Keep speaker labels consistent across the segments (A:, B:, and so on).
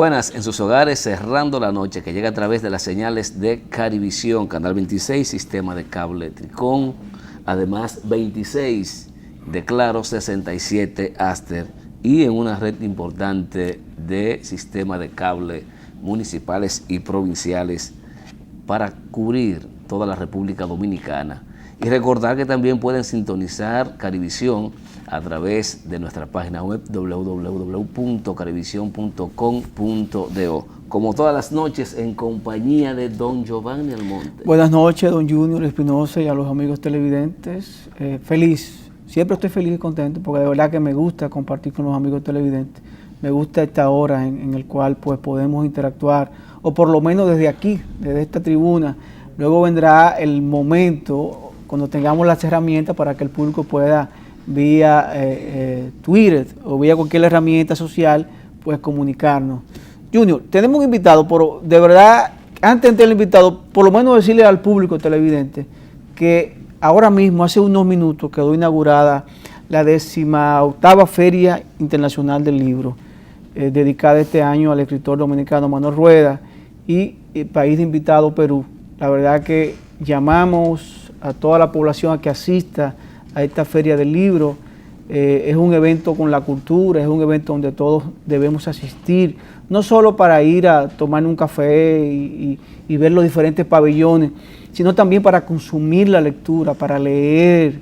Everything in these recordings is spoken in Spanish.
A: buenas en sus hogares, cerrando la noche, que llega a través de las señales de Carivisión, Canal 26, Sistema de Cable Tricón, además 26 de Claro, 67 Aster y en una red importante de Sistema de Cable municipales y provinciales para cubrir toda la República Dominicana. Y recordar que también pueden sintonizar Carivisión a través de nuestra página web www.carivision.com.do, como todas las noches en compañía de don Giovanni Almonte.
B: Buenas noches, don Junior Espinosa y a los amigos televidentes. Feliz, siempre estoy feliz y contento porque de verdad que me gusta compartir con los amigos televidentes. Me gusta esta hora en el cual pues podemos interactuar, o por lo menos desde aquí, desde esta tribuna. Luego vendrá el momento cuando tengamos las herramientas para que el público pueda vía Twitter o vía cualquier herramienta social, pues comunicarnos. Junior, tenemos un invitado, pero de verdad, antes de entrar el invitado, por lo menos decirle al público televidente que ahora mismo, hace unos minutos, quedó inaugurada la 18ª Feria Internacional del Libro, dedicada este año al escritor dominicano Manuel Rueda y el país de invitado Perú. La verdad que llamamos a toda la población a que asista a esta Feria del Libro. Es un evento con la cultura, es un evento donde todos debemos asistir, no solo para ir a tomar un café y ver los diferentes pabellones, sino también para consumir la lectura, para leer,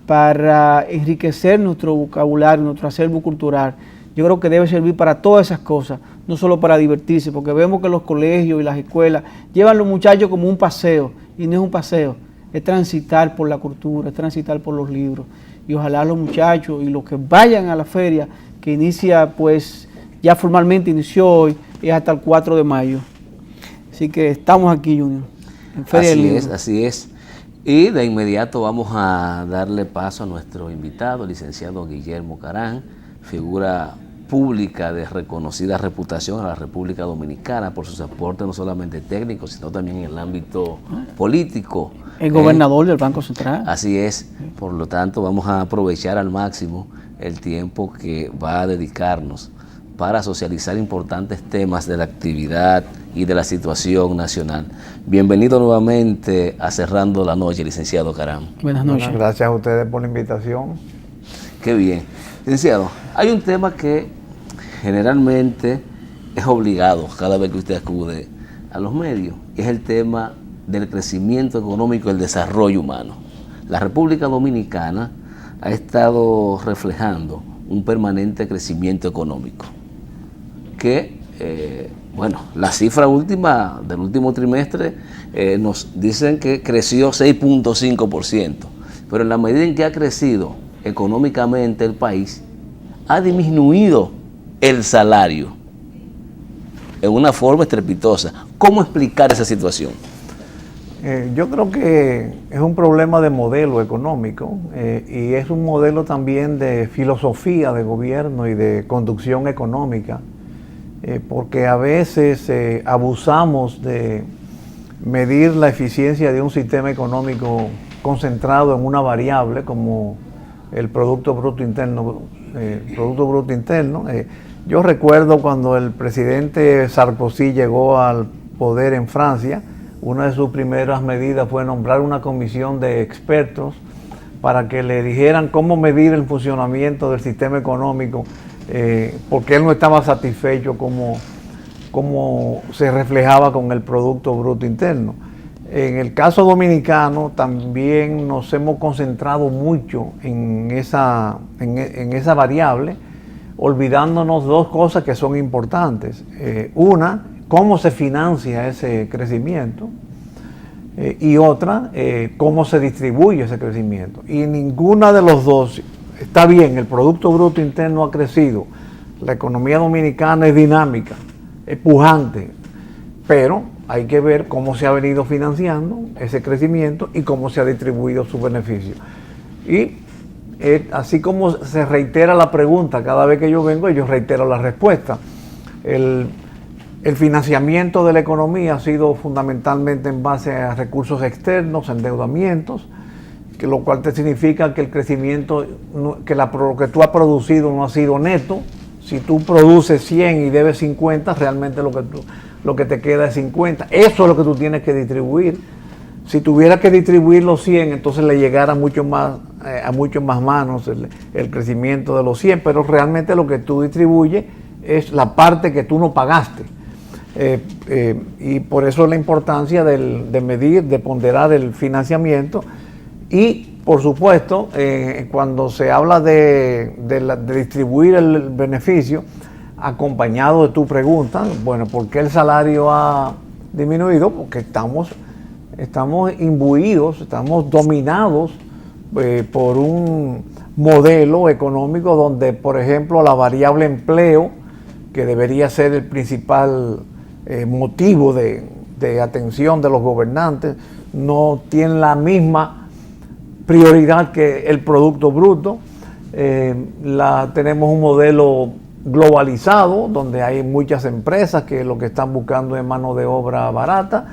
B: para enriquecer nuestro vocabulario, nuestro acervo cultural. Yo creo que debe servir para todas esas cosas, no solo para divertirse, porque vemos que los colegios y las escuelas llevan a los muchachos como un paseo, y no es un paseo, es transitar por la cultura, es transitar por los libros. Y ojalá los muchachos y los que vayan a la feria, que inicia pues, ya formalmente inició hoy, es hasta el 4 de mayo. Así que estamos aquí, Junior, en Feria del Libro.
A: Así es. Y de inmediato vamos a darle paso a nuestro invitado, el licenciado Guillermo Carán, figura pública de reconocida reputación a la República Dominicana por sus aportes no solamente técnicos, sino también en el ámbito político.
B: El gobernador del Banco Central.
A: Así es, por lo tanto vamos a aprovechar al máximo el tiempo que va a dedicarnos para socializar importantes temas de la actividad y de la situación nacional. Bienvenido nuevamente a Cerrando la Noche, licenciado Carán.
B: Buenas noches.
C: Bueno, gracias a ustedes por la invitación.
A: Qué bien. Licenciado, hay un tema que generalmente es obligado cada vez que usted acude a los medios, y es el tema del crecimiento económico y el desarrollo humano. La República Dominicana ha estado reflejando un permanente crecimiento económico que, la cifra última del último trimestre nos dicen que creció 6.5%, pero en la medida en que ha crecido económicamente el país, ha disminuido el salario en una forma estrepitosa. ¿Cómo explicar esa situación?
C: Yo creo que es un problema de modelo económico y es un modelo también de filosofía de gobierno y de conducción económica, porque a veces abusamos de medir la eficiencia de un sistema económico concentrado en una variable como el Producto Bruto Interno. Yo recuerdo cuando el presidente Sarkozy llegó al poder en Francia, una de sus primeras medidas fue nombrar una comisión de expertos para que le dijeran cómo medir el funcionamiento del sistema económico, porque él no estaba satisfecho como se reflejaba con el Producto Bruto Interno. En el caso dominicano también nos hemos concentrado mucho en esa variable, olvidándonos dos cosas que son importantes. Una, cómo se financia ese crecimiento, y otra, cómo se distribuye ese crecimiento. Y ninguna de los dos está bien. El Producto Bruto Interno ha crecido, la economía dominicana es dinámica, es pujante, pero hay que ver cómo se ha venido financiando ese crecimiento y cómo se ha distribuido su beneficio. Y así como se reitera la pregunta cada vez que yo vengo, yo reitero la respuesta. El financiamiento de la economía ha sido fundamentalmente en base a recursos externos, endeudamientos, lo cual te significa que el crecimiento, que lo que tú has producido no ha sido neto, Si tú produces 100 y debes 50, realmente lo que te queda es 50. Eso es lo que tú tienes que distribuir. Si tuvieras que distribuir los 100, entonces le llegara mucho más, a mucho más manos el crecimiento de los 100, pero realmente lo que tú distribuyes es la parte que tú no pagaste. Y por eso la importancia de medir, de ponderar el financiamiento y, por supuesto, cuando se habla de distribuir el beneficio, acompañado de tu pregunta, bueno, ¿por qué el salario ha disminuido? Porque estamos imbuidos, estamos dominados por un modelo económico donde, por ejemplo, la variable empleo, que debería ser el principal motivo de atención de los gobernantes, no tiene la misma prioridad que el Producto Bruto. Tenemos un modelo globalizado donde hay muchas empresas que lo que están buscando es mano de obra barata.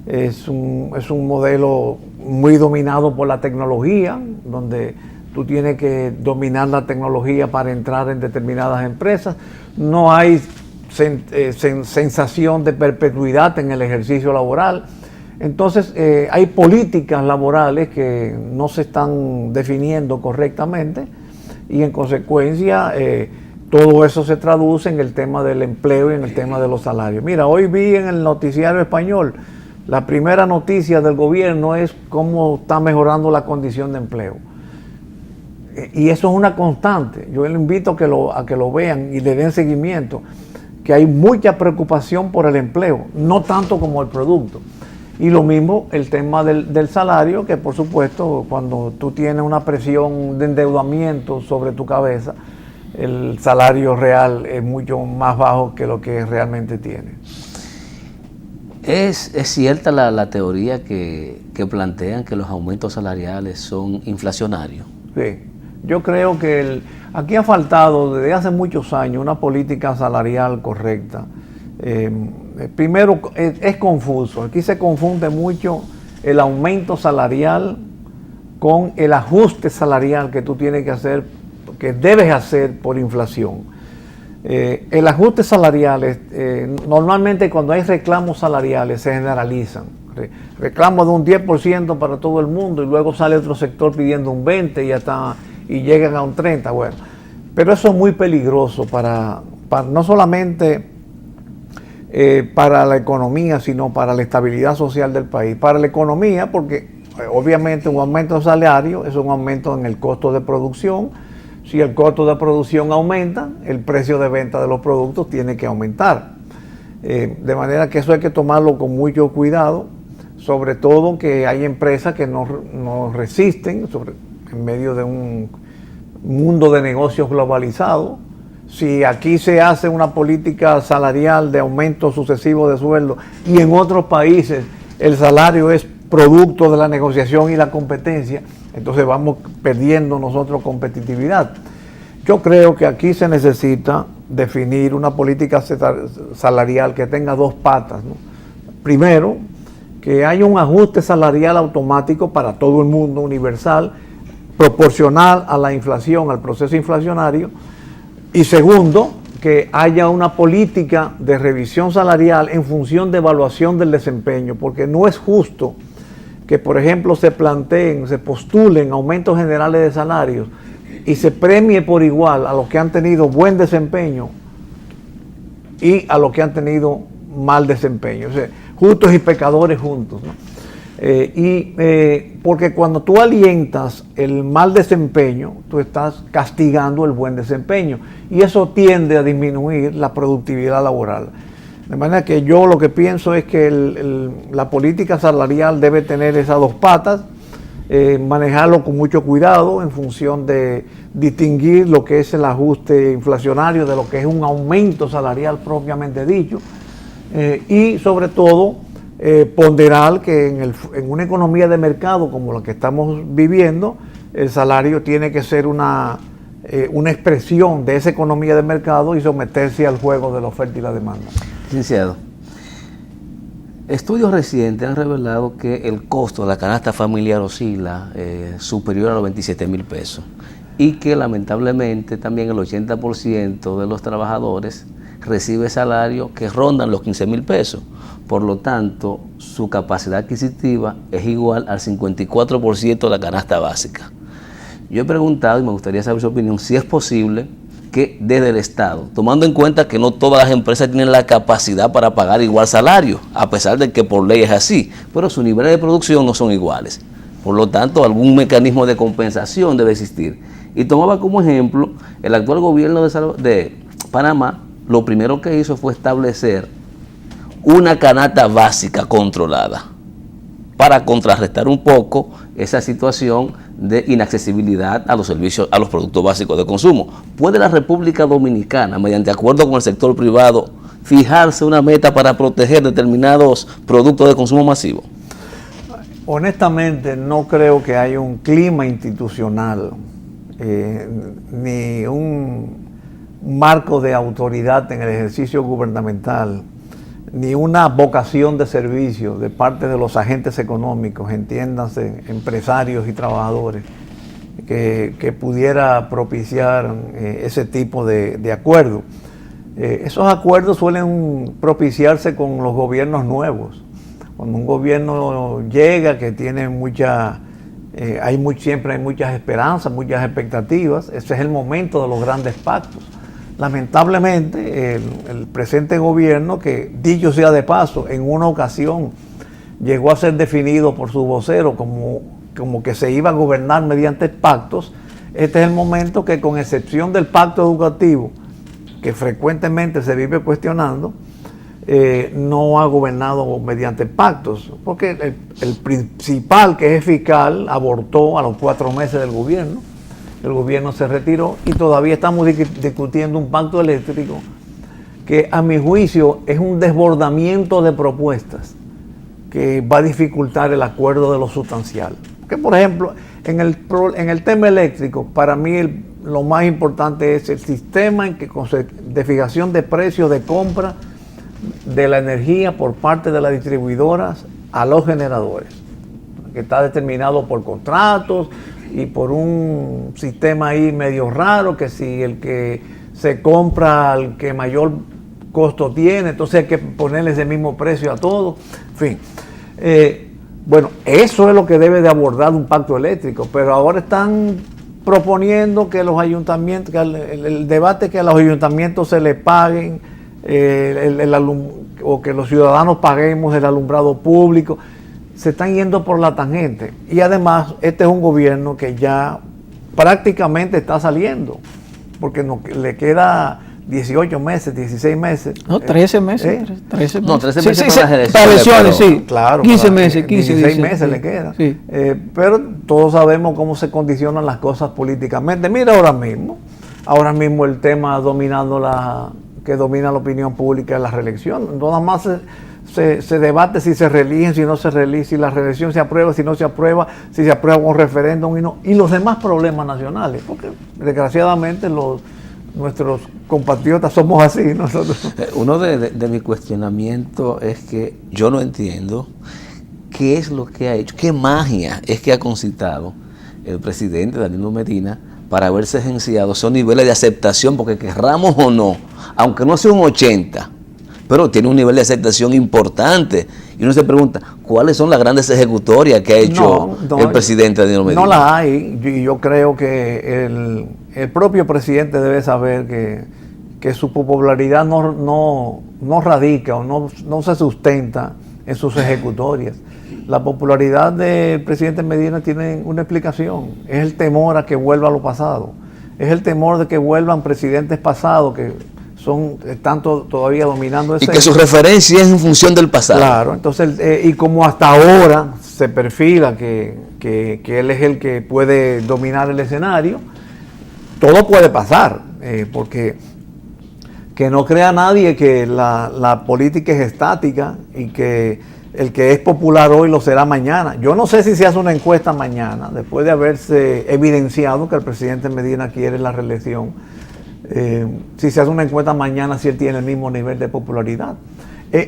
C: Es un modelo muy dominado por la tecnología, donde tú tienes que dominar la tecnología para entrar en determinadas empresas. No hay sensación de perpetuidad en el ejercicio laboral. Entonces hay políticas laborales que no se están definiendo correctamente y en consecuencia todo eso se traduce en el tema del empleo y en el tema de los salarios. Mira, hoy vi en el noticiario español, la primera noticia del gobierno es cómo está mejorando la condición de empleo. Y eso es una constante. Yo le invito a que lo vean y le den seguimiento, que hay mucha preocupación por el empleo, no tanto como el producto. Y lo mismo el tema del salario, que por supuesto cuando tú tienes una presión de endeudamiento sobre tu cabeza, el salario real es mucho más bajo que lo que realmente tiene.
A: ¿Es cierta la teoría que plantean que los aumentos salariales son inflacionarios?
C: Sí, yo creo que aquí ha faltado desde hace muchos años una política salarial correcta. Primero, es confuso. Aquí se confunde mucho el aumento salarial con el ajuste salarial que tú tienes que hacer, que debes hacer por inflación. El ajuste salarial, normalmente cuando hay reclamos salariales se generalizan. Reclamos de un 10% para todo el mundo y luego sale otro sector pidiendo un 20% y llegan a un 30%. Bueno, pero eso es muy peligroso para no solamente para la economía, sino para la estabilidad social del país. Para la economía, porque obviamente un aumento de salario es un aumento en el costo de producción. Si el costo de producción aumenta, el precio de venta de los productos tiene que aumentar. De manera que eso hay que tomarlo con mucho cuidado, sobre todo que hay empresas que no resisten en medio de un mundo de negocios globalizado. Si aquí se hace una política salarial de aumento sucesivo de sueldo y en otros países el salario es producto de la negociación y la competencia, entonces vamos perdiendo nosotros competitividad. Yo creo que aquí se necesita definir una política salarial que tenga dos patas, ¿no? Primero, que haya un ajuste salarial automático para todo el mundo, universal, proporcional a la inflación, al proceso inflacionario. Y segundo, que haya una política de revisión salarial en función de evaluación del desempeño, porque no es justo que, por ejemplo, se postulen aumentos generales de salarios y se premie por igual a los que han tenido buen desempeño y a los que han tenido mal desempeño. O sea, justos y pecadores juntos, ¿no? Porque cuando tú alientas el mal desempeño, tú estás castigando el buen desempeño y eso tiende a disminuir la productividad laboral. De manera que yo lo que pienso es que la política salarial debe tener esas dos patas, manejarlo con mucho cuidado en función de distinguir lo que es el ajuste inflacionario de lo que es un aumento salarial propiamente dicho, y sobre todo ponderar que en una economía de mercado como la que estamos viviendo, el salario tiene que ser una expresión de esa economía de mercado y someterse al juego de la oferta y la demanda.
A: Licenciado, estudios recientes han revelado que el costo de la canasta familiar oscila superior a los 27,000 pesos. y que lamentablemente también el 80% de los trabajadores recibe salarios que rondan los 15,000 pesos. Por lo tanto, su capacidad adquisitiva es igual al 54% de la canasta básica. Yo he preguntado, y me gustaría saber su opinión, si es posible que desde el Estado, tomando en cuenta que no todas las empresas tienen la capacidad para pagar igual salario, a pesar de que por ley es así, pero sus niveles de producción no son iguales. Por lo tanto, algún mecanismo de compensación debe existir. Y tomaba como ejemplo, el actual gobierno de Panamá, lo primero que hizo fue establecer una canasta básica controlada para contrarrestar un poco esa situación de inaccesibilidad a los servicios, a los productos básicos de consumo. ¿Puede la República Dominicana, mediante acuerdo con el sector privado, fijarse una meta para proteger determinados productos de consumo masivo?
C: Honestamente, no creo que haya un clima institucional, ni un marco de autoridad en el ejercicio gubernamental, ni una vocación de servicio de parte de los agentes económicos, entiéndanse, empresarios y trabajadores, que pudiera propiciar ese tipo de acuerdos. Esos acuerdos suelen propiciarse con los gobiernos nuevos. Cuando un gobierno llega que tiene siempre hay muchas esperanzas, muchas expectativas, ese es el momento de los grandes pactos. Lamentablemente, el presente gobierno, que dicho sea de paso, en una ocasión llegó a ser definido por su vocero como que se iba a gobernar mediante pactos, este es el momento que, con excepción del pacto educativo, que frecuentemente se vive cuestionando, no ha gobernado mediante pactos, porque el principal, que es fiscal, abortó a los 4 meses del gobierno. El gobierno se retiró y todavía estamos discutiendo un pacto eléctrico que, a mi juicio, es un desbordamiento de propuestas que va a dificultar el acuerdo de lo sustancial. Que, por ejemplo, en el tema eléctrico, para mí lo más importante es el sistema de fijación de precios de compra de la energía por parte de las distribuidoras a los generadores, que está determinado por contratos y por un sistema ahí medio raro, que si el que se compra al que mayor costo tiene, entonces hay que ponerle ese mismo precio a todo. En fin, bueno, eso es lo que debe de abordar un pacto eléctrico, pero ahora están proponiendo que los ayuntamientos, que el debate que a los ayuntamientos se les paguen o que los ciudadanos paguemos el alumbrado público. Se están yendo por la tangente. Y además, este es un gobierno que ya prácticamente está saliendo, porque le queda 18 meses, 16 meses.
B: No, 13 meses. 13 meses.
A: No, 13 meses
B: para las elecciones, sí.
C: Claro.
B: 15 meses,
C: 16 meses le queda.
B: Sí.
C: Pero todos sabemos cómo se condicionan las cosas políticamente. Mira ahora mismo el tema que domina la opinión pública es la reelección. Nada más se debate si se reeligen, si no se reeligen, si la reelección se aprueba, si no se aprueba, si se aprueba un referéndum y los demás problemas nacionales, porque desgraciadamente nuestros compatriotas somos así nosotros.
A: Uno de mis cuestionamientos es que yo no entiendo qué es lo que ha hecho, qué magia es que ha concitado el presidente Danilo Medina para haberse agenciado esos niveles de aceptación, porque querramos o no, aunque no sea un 80%, pero tiene un nivel de aceptación importante. Y uno se pregunta, ¿cuáles son las grandes ejecutorias que ha hecho el presidente Danilo Medina?
C: No las hay. Yo creo que el propio presidente debe saber que su popularidad no radica o no se sustenta en sus ejecutorias. La popularidad del presidente Medina tiene una explicación. Es el temor a que vuelva a lo pasado. Es el temor de que vuelvan presidentes pasados que están todavía dominando ese.
A: Y que su referencia es en función del pasado.
C: Claro, entonces, y como hasta ahora se perfila que él es el que puede dominar el escenario, todo puede pasar, porque que no crea nadie que la política es estática y que el que es popular hoy lo será mañana. Yo no sé si se hace una encuesta mañana, después de haberse evidenciado que el presidente Medina quiere la reelección. Si se hace una encuesta mañana, si él tiene el mismo nivel de popularidad.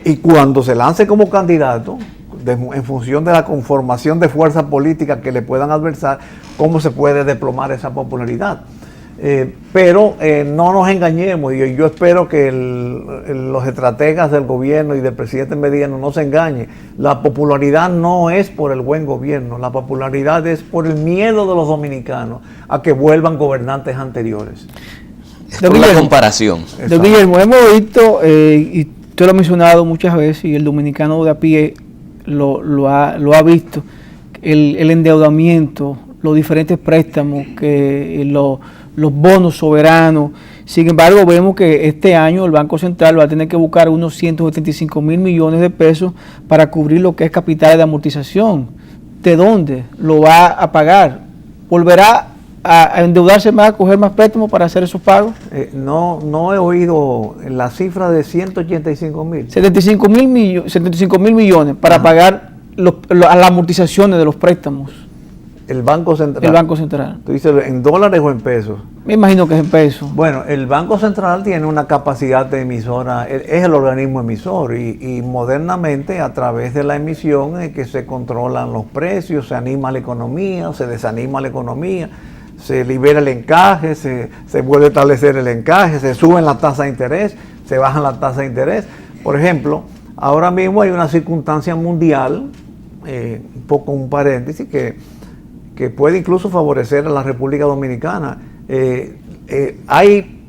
C: Y cuando se lance como candidato, en función de la conformación de fuerzas políticas que le puedan adversar, cómo se puede desplomar esa popularidad. Pero no nos engañemos, y yo espero que los estrategas del gobierno y del presidente Medina no se engañen. La popularidad no es por el buen gobierno, la popularidad es por el miedo de los dominicanos a que vuelvan gobernantes anteriores.
A: Es por la comparación.
B: Don Guillermo, hemos visto, y usted lo ha mencionado muchas veces, y el dominicano de a pie lo ha visto, el endeudamiento, los diferentes préstamos, los bonos soberanos. Sin embargo, vemos que este año el Banco Central va a tener que buscar unos 175 mil millones de pesos para cubrir lo que es capital de amortización. ¿De dónde lo va a pagar? ¿Volverá a endeudarse más, a coger más préstamos para hacer esos pagos?
C: No he oído la cifra de 185 mil.
B: 75 mil millones para pagar las amortizaciones de los préstamos.
C: El Banco Central.
B: El Banco Central.
C: ¿Tú dices en dólares o en pesos?
B: Me imagino que es en pesos.
C: Bueno, el Banco Central tiene una capacidad de emisora, es el organismo emisor y modernamente a través de la emisión es que se controlan los precios, se anima la economía, se desanima la economía, se libera el encaje, se vuelve a establecer el encaje, se suben las tasas de interés, se bajan las tasas de interés. Por ejemplo, ahora mismo hay una circunstancia mundial, un poco un paréntesis, que puede incluso favorecer a la República Dominicana. Hay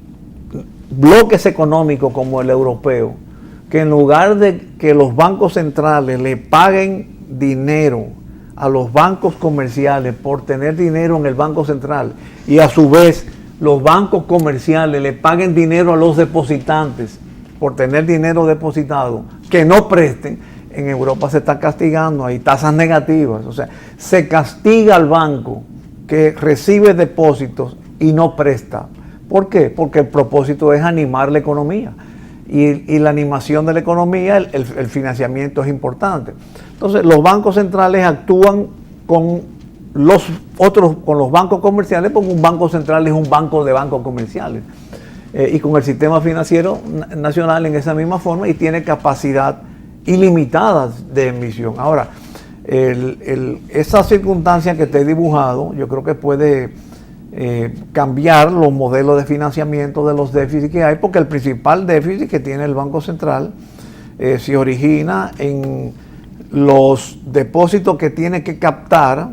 C: bloques económicos como el europeo, que en lugar de que los bancos centrales le paguen dinero a los bancos comerciales por tener dinero en el Banco Central, y a su vez los bancos comerciales le paguen dinero a los depositantes por tener dinero depositado, que no presten, en Europa se está castigando, hay tasas negativas, o sea, se castiga al banco que recibe depósitos y no presta. ¿Por qué? Porque el propósito es animar la economía, y la animación de la economía, el financiamiento es importante. Entonces, los bancos centrales actúan con los bancos comerciales, porque un banco central es un banco de bancos comerciales, y con el sistema financiero nacional en esa misma forma, y tiene capacidad ilimitadas de emisión. Ahora, esa circunstancia que te he dibujado, yo creo que puede cambiar los modelos de financiamiento de los déficits que hay, porque el principal déficit que tiene el Banco Central se origina en los depósitos que tiene que captar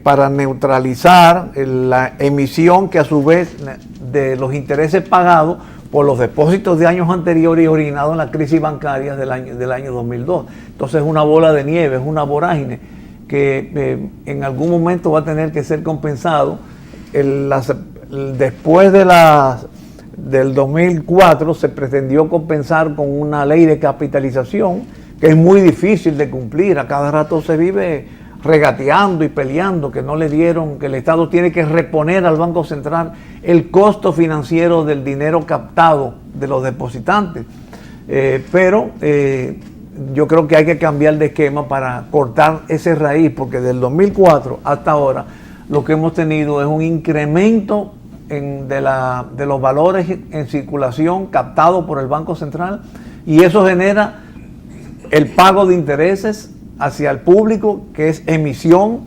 C: para neutralizar la emisión, que a su vez de los intereses pagados por los depósitos de años anteriores y originados en la crisis bancaria del año 2002. Entonces es una bola de nieve, es una vorágine que en algún momento va a tener que ser compensado. Después del 2004 se pretendió compensar con una ley de capitalización que es muy difícil de cumplir. A cada rato se vive regateando y peleando, que no le dieron, que el Estado tiene que reponer al Banco Central el costo financiero del dinero captado de los depositantes. Pero yo creo que hay que cambiar de esquema para cortar ese raíz, porque del 2004 hasta ahora lo que hemos tenido es un incremento de los valores en circulación captados por el Banco Central, y eso genera el pago de intereses hacia el público, que es emisión,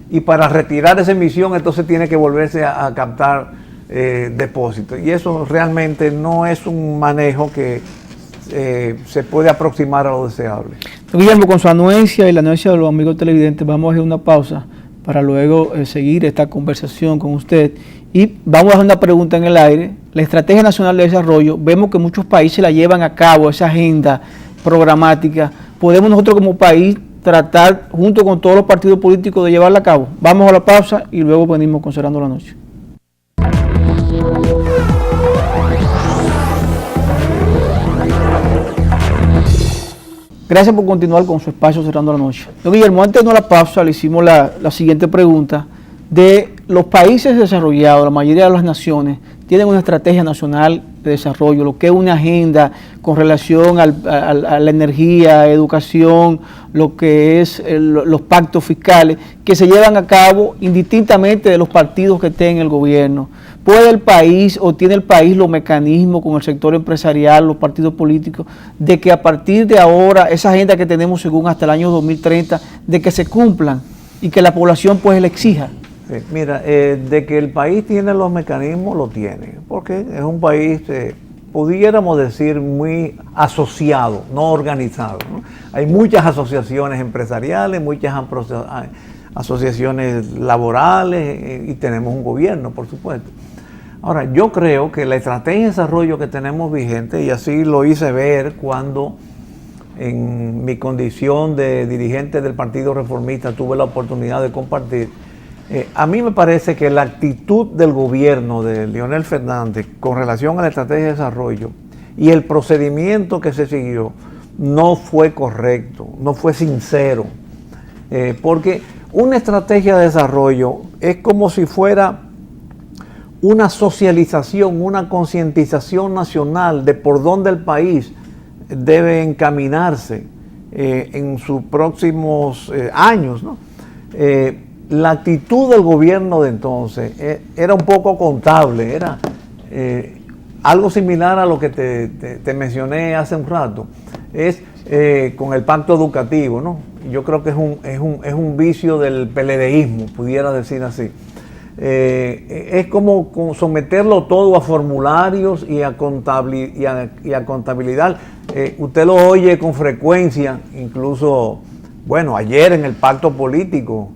C: y para retirar esa emisión entonces tiene que volverse a captar depósitos, y eso realmente no es un manejo que se puede aproximar a lo deseable.
B: Guillermo, con su anuencia y la anuencia de los amigos televidentes, vamos a hacer una pausa para luego seguir esta conversación con usted, y vamos a hacer una pregunta en el aire. La Estrategia Nacional de Desarrollo, vemos que muchos países la llevan a cabo, esa agenda programática. ¿Podemos nosotros como país tratar, junto con todos los partidos políticos, de llevarla a cabo? Vamos a la pausa y luego venimos con Cerrando la Noche. Gracias por continuar con su espacio Cerrando la Noche. Don Guillermo, antes de la pausa le hicimos la siguiente pregunta. De los países desarrollados, la mayoría de las naciones tienen una estrategia nacional de desarrollo, lo que es una agenda con relación a la energía, educación, lo que es los pactos fiscales que se llevan a cabo indistintamente de los partidos que estén en el gobierno. puede el país o tiene el país los mecanismos con el sector empresarial, los partidos políticos, de que a partir de ahora esa agenda que tenemos según hasta el año 2030, de que se cumplan y que la población pues le exija?
C: Sí, mira, de que el país tiene los mecanismos, lo tiene, porque es un país, pudiéramos decir, muy asociado, no organizado, ¿no? Hay muchas asociaciones empresariales, muchas asociaciones laborales y tenemos un gobierno, por supuesto. Ahora, yo creo que la estrategia de desarrollo que tenemos vigente, y así lo hice ver cuando en mi condición de dirigente del Partido Reformista tuve la oportunidad de compartir, a mí me parece que la actitud del gobierno de Leonel Fernández con relación a la estrategia de desarrollo y el procedimiento que se siguió no fue correcto, no fue sincero, porque una estrategia de desarrollo es como si fuera una socialización, una concientización nacional de por dónde el país debe encaminarse en sus próximos años, ¿no? La actitud del gobierno de entonces era un poco contable, era algo similar a lo que te mencioné hace un rato, es con el pacto educativo, ¿no? Yo creo que es un vicio del PLDismo, pudiera decir así. Es como someterlo todo a formularios y a contabilidad. Usted lo oye con frecuencia, incluso, bueno, ayer en el pacto político,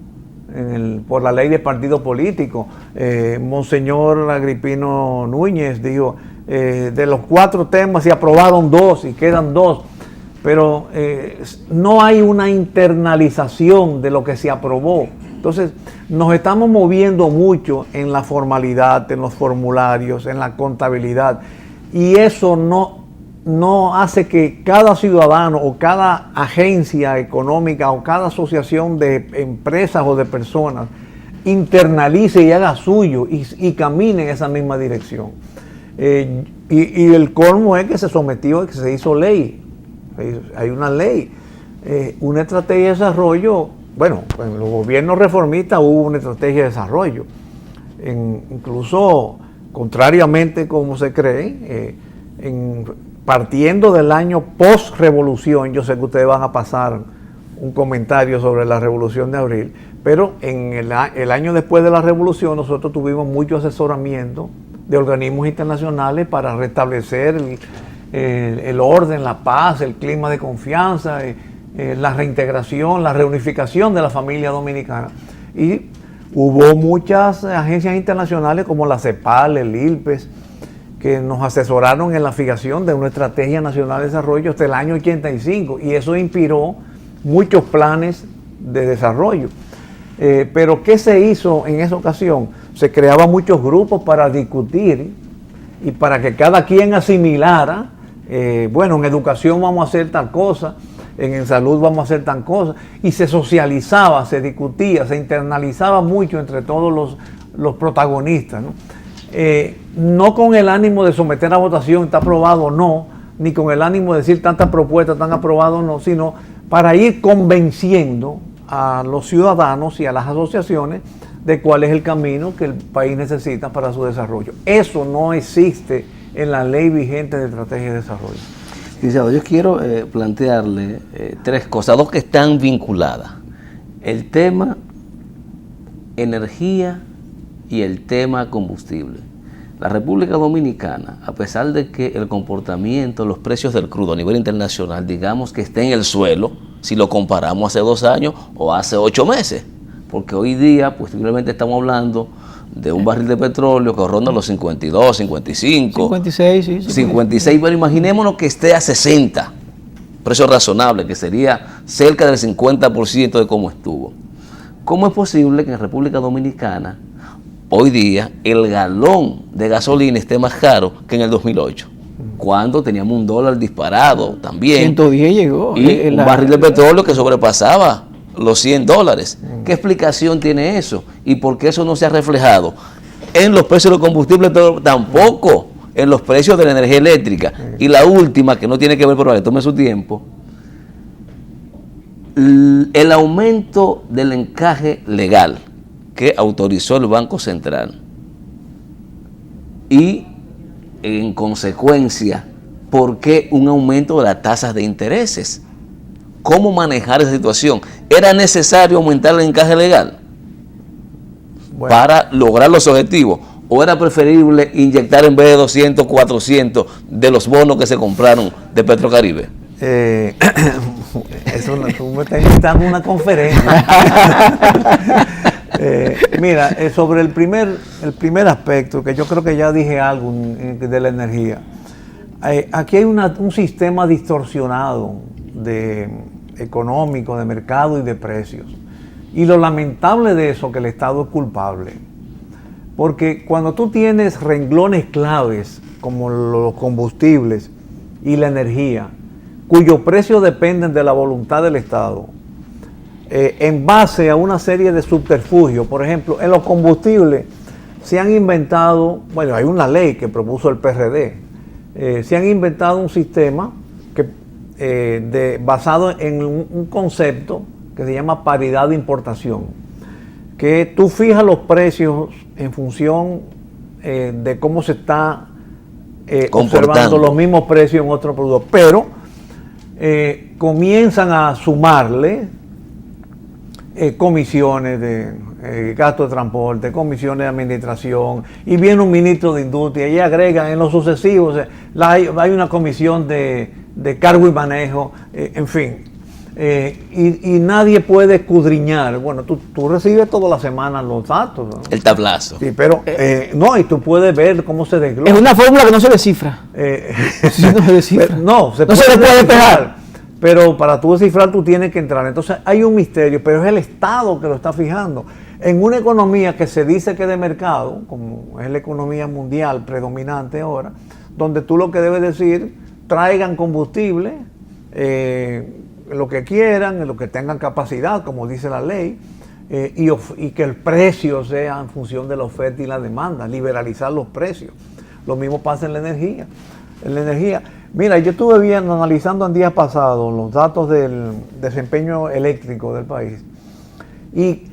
C: por la ley de partido político, Monseñor Agripino Núñez dijo, de los 4 temas se aprobaron 2 y quedan 2, pero no hay una internalización de lo que se aprobó. Entonces, nos estamos moviendo mucho en la formalidad, en los formularios, en la contabilidad, y eso no hace que cada ciudadano o cada agencia económica o cada asociación de empresas o de personas internalice y haga suyo y camine en esa misma dirección. Y el colmo es que se sometió, que se hizo ley. Hay una ley, una estrategia de desarrollo. Bueno, en los gobiernos reformistas hubo una estrategia de desarrollo. Incluso, contrariamente como se cree, partiendo del año post-revolución, yo sé que ustedes van a pasar un comentario sobre la Revolución de Abril, pero en el año después de la Revolución nosotros tuvimos mucho asesoramiento de organismos internacionales para restablecer el orden, la paz, el clima de confianza, la reintegración, la reunificación de la familia dominicana. Y hubo muchas agencias internacionales como la CEPAL, el ILPES, que nos asesoraron en la fijación de una estrategia nacional de desarrollo hasta el año 85, y eso inspiró muchos planes de desarrollo. Pero ¿qué se hizo en esa ocasión? Se creaban muchos grupos para discutir y para que cada quien asimilara, bueno, en educación vamos a hacer tal cosa, en salud vamos a hacer tal cosa, y se socializaba, se discutía, se internalizaba mucho entre todos los protagonistas, ¿no? No con el ánimo de someter a votación, está aprobado o no, ni con el ánimo de decir tantas propuestas están aprobadas o no, sino para ir convenciendo a los ciudadanos y a las asociaciones de cuál es el camino que el país necesita para su desarrollo. Eso no existe en la ley vigente de estrategia de desarrollo.
A: Licenciado, yo quiero plantearle 3 cosas, 2 que están vinculadas. El tema energía y el tema combustible. La República Dominicana, a pesar de que el comportamiento, los precios del crudo a nivel internacional, digamos que esté en el suelo, si lo comparamos hace 2 años o hace 8 meses, porque hoy día, pues simplemente estamos hablando de un barril de petróleo que ronda los 52, 55,
B: 56, sí,
A: 56, pero imaginémonos que esté a 60, precio razonable, que sería cerca del 50% de cómo estuvo. ¿Cómo es posible que en República Dominicana hoy día el galón de gasolina esté más caro que en el 2008? Cuando teníamos un dólar disparado también.
B: 110 llegó.
A: Y un barril de petróleo que sobrepasaba los $100. ¿Qué explicación tiene eso? ¿Y por qué eso no se ha reflejado en los precios de los combustibles, tampoco en los precios de la energía eléctrica? Y la última, que no tiene que ver, pero vale, tome su tiempo, el aumento del encaje legal que autorizó el Banco Central y en consecuencia, ¿por qué un aumento de las tasas de intereses? ¿Cómo manejar esa situación? ¿Era necesario aumentar el encaje legal para lograr los objetivos? ¿O era preferible inyectar en vez de 200, 400 de los bonos que se compraron de Petrocaribe?
C: Tú me estás invitando a una conferencia. Mira, sobre el primer aspecto, que yo creo que ya dije algo de la energía. Aquí hay un sistema distorsionado económico, de mercado y de precios. Y lo lamentable de eso, que el Estado es culpable. Porque cuando tú tienes renglones claves, como los combustibles y la energía, cuyos precios dependen de la voluntad del Estado, en base a una serie de subterfugios. Por ejemplo, en los combustibles se han inventado, bueno, hay una ley que propuso el PRD, se han inventado un sistema basado en un concepto que se llama paridad de importación, que tú fijas los precios en función de cómo se está observando los mismos precios en otros productos, pero comienzan a sumarle comisiones de gasto de transporte, comisiones de administración, y viene un ministro de industria y agregan en los sucesivos, hay una comisión de cargo y manejo, en fin, y nadie puede escudriñar. Bueno, tú recibes toda la semana los datos, ¿no?
A: El tablazo.
C: Sí, pero no, y tú puedes ver cómo se desglosa.
B: Es una fórmula que no se descifra.
C: Sí, no se descifra. No se puede pegar. Pero para tú descifrar tú tienes que entrar. Entonces hay un misterio, pero es el Estado que lo está fijando. En una economía que se dice que es de mercado, como es la economía mundial predominante ahora, donde tú lo que debes decir, traigan combustible, lo que quieran, lo que tengan capacidad, como dice la ley, y que el precio sea en función de la oferta y la demanda, liberalizar los precios. Lo mismo pasa en la energía. En la energía, mira, yo estuve viendo, analizando en días pasados los datos del desempeño eléctrico del país, y